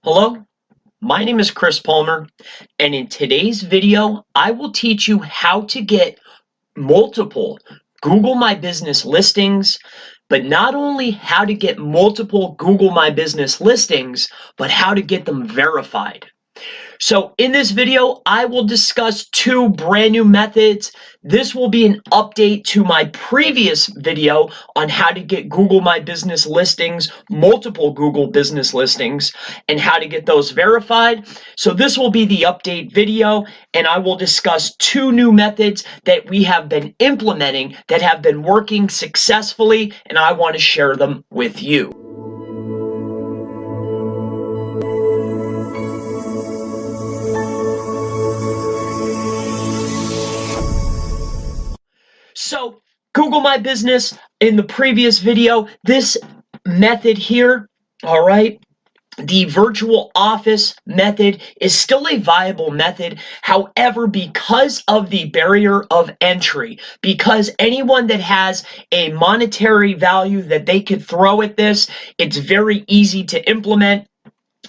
Hello, my name is Chris Palmer, and in today's video, I will teach you how to get multiple Google My Business listings, but not only how to get multiple Google My Business listings, but how to get them verified. So in this video, I will discuss two brand new methods. This will be an update to my previous video on how to get Google My Business listings, multiple Google business listings, and how to get those verified. So this will be the update video, and I will discuss two new methods that we have been implementing that have been working successfully, and I want to share them with you. So Google My Business, in the previous video, this method here, all right, the virtual office method is still a viable method. However, because of the barrier of entry, because anyone that has a monetary value that they could throw at this, it's very easy to implement.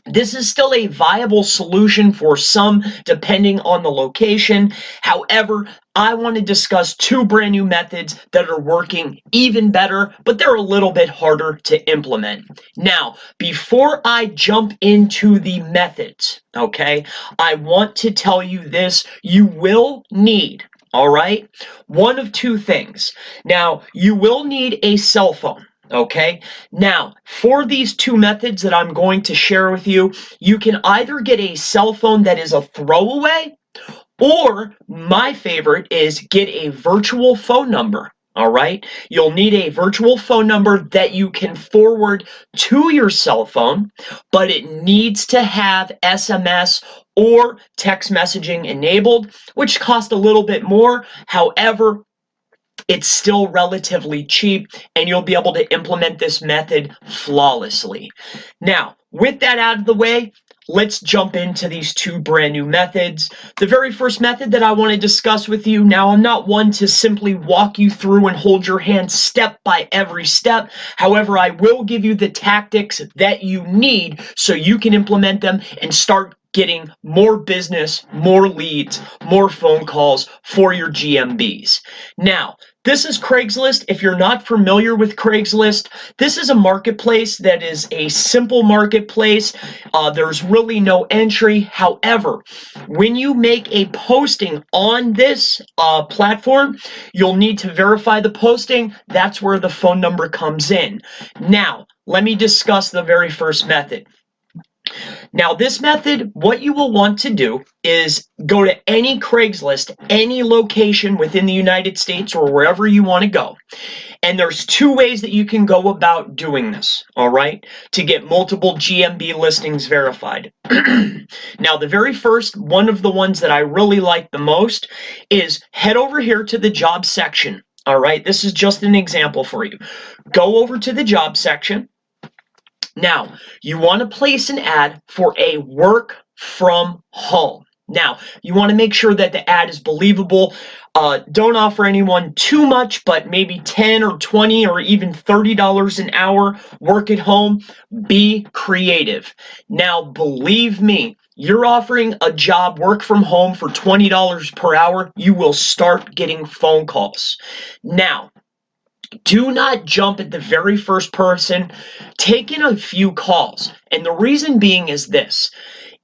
This is still a viable solution for some, depending on the location. However, I want to discuss two brand new methods that are working even better, but they're a little bit harder to implement. Now, before I jump into the methods, okay, I want to tell you this. You will need, all right, one of two things. Now, you will need a cell phone. Okay, now for these two methods that I'm going to share with you, you can either get a cell phone that is a throwaway, or my favorite is get a virtual phone number. All right, you'll need a virtual phone number that you can forward to your cell phone, but it needs to have SMS or text messaging enabled, which cost a little bit more. However, it's still relatively cheap, and you'll be able to implement this method flawlessly. Now, with that out of the way, let's jump into these two brand new methods. The very first method that I want to discuss with you, now I'm not one to simply walk you through and hold your hand step by every step. However, I will give you the tactics that you need so you can implement them and start getting more business, more leads, more phone calls for your GMBs. Now, this is Craigslist. If you're not familiar with Craigslist, this is a marketplace that is a simple marketplace. There's really no entry. However, when you make a posting on this platform, you'll need to verify the posting. That's where the phone number comes in. Now, let me discuss the very first method. Now, this method, what you will want to do is go to any Craigslist, any location within the United States or wherever you want to go. And there's two ways that you can go about doing this, all right, to get multiple GMB listings verified. Now, the very first, one of the ones that I really like the most is head over here to the job section, all right? This is just an example for you. Go over to the job section. Now, you want to place an ad for a work from home. Now, you want to make sure that the ad is believable. Don't offer anyone too much, but maybe $10 or $20 or even $30 an hour. Work at home. Be creative. Now, believe me, you're offering a job, work from home, for $20 per hour, you will start getting phone calls. Now, do not jump at the very first person. Take in a few calls. And the reason being is this.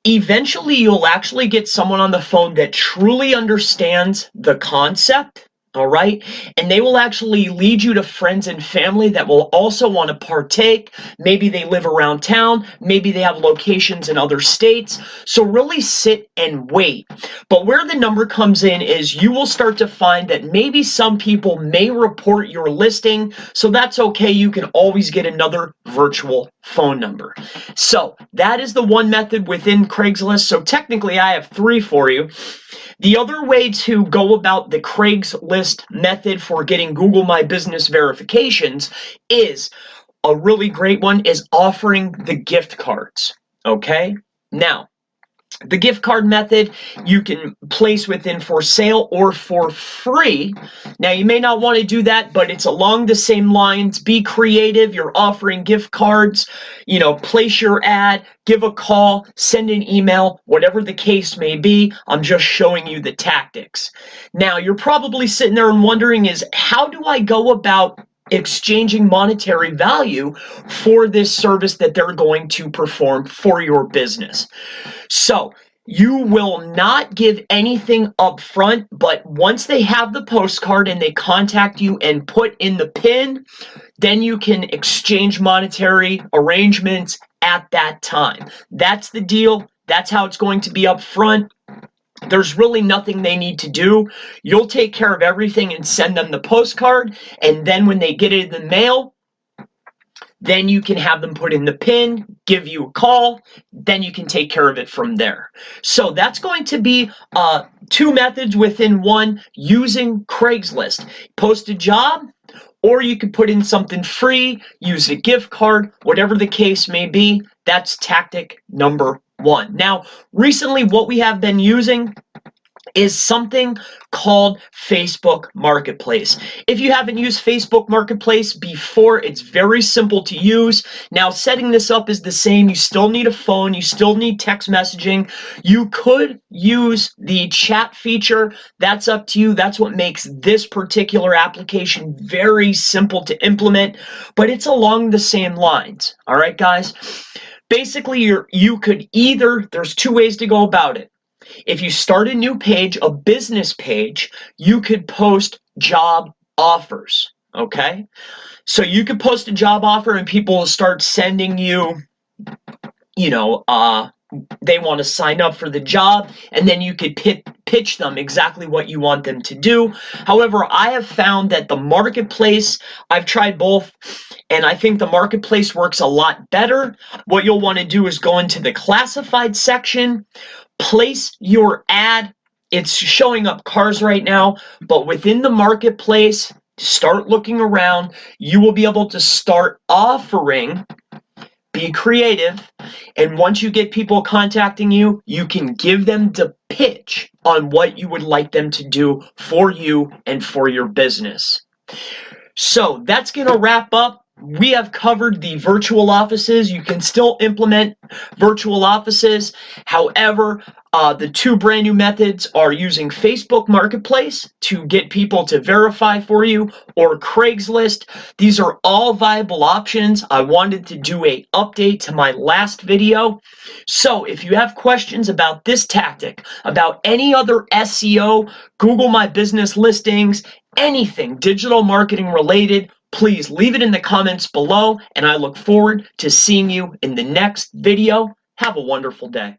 Eventually, you'll actually get someone on the phone that truly understands the concept, all right? And they will actually lead you to friends and family that will also want to partake. Maybe they live around town. Maybe they have locations in other states. So really sit and wait. But where the number comes in is you will start to find that maybe some people may report your listing. So that's okay. You can always get another virtual phone number. So that is the one method within Craigslist. So technically, I have three for you. The other way to go about the Craigslist method for getting Google My Business verifications is a really great one is offering the gift cards. Okay? Now, The gift card method you can place within for sale or for free. Now, you may not want to do that, but it's along the same lines. Be creative. You're offering gift cards. Place your ad, give a call, send an email, whatever the case may be. I'm just showing you the tactics. Now, you're probably sitting there and wondering how do I go about exchanging monetary value for this service that they're going to perform for your business? So you will not give anything up front, but once they have the postcard and they contact you and put in the PIN, then you can exchange monetary arrangements at that time. That's the deal. That's how it's going to be up front. There's really nothing they need to do. You'll take care of everything and send them the postcard, and then when they get it in the mail, then you can have them put in the PIN, give you a call, then you can take care of it from there. So that's going to be 2 methods within one using Craigslist. Post a job, or you could put in something free, use a gift card, whatever the case may be. That's tactic number 1. Now, recently what we have been using is something called Facebook Marketplace. If you haven't used Facebook Marketplace before, it's very simple to use. Now, setting this up is the same. You still need a phone. You still need text messaging. You could use the chat feature. That's up to you. That's what makes this particular application very simple to implement, but it's along the same lines. All right, guys? Basically, you could either, there's 2 ways to go about it. If you start a new page, a business page, you could post job offers, okay? So you could post a job offer and people will start sending you, they want to sign up for the job, and then you could pitch them exactly what you want them to do. However, I have found that the marketplace, I've tried both, and I think the marketplace works a lot better. What you'll want to do is go into the classified section, place your ad. It's showing up cars right now, but within the marketplace, start looking around. You will be able to start offering. Be creative, and once you get people contacting you, you can give them the pitch on what you would like them to do for you and for your business. So that's going to wrap up. We have covered the virtual offices. You can still implement virtual offices. However, the 2 brand new methods are using Facebook Marketplace to get people to verify for you, or Craigslist. These are all viable options. I wanted to do an update to my last video. So if you have questions about this tactic, about any other SEO, Google My Business listings, anything digital marketing related, please leave it in the comments below, and I look forward to seeing you in the next video. Have a wonderful day.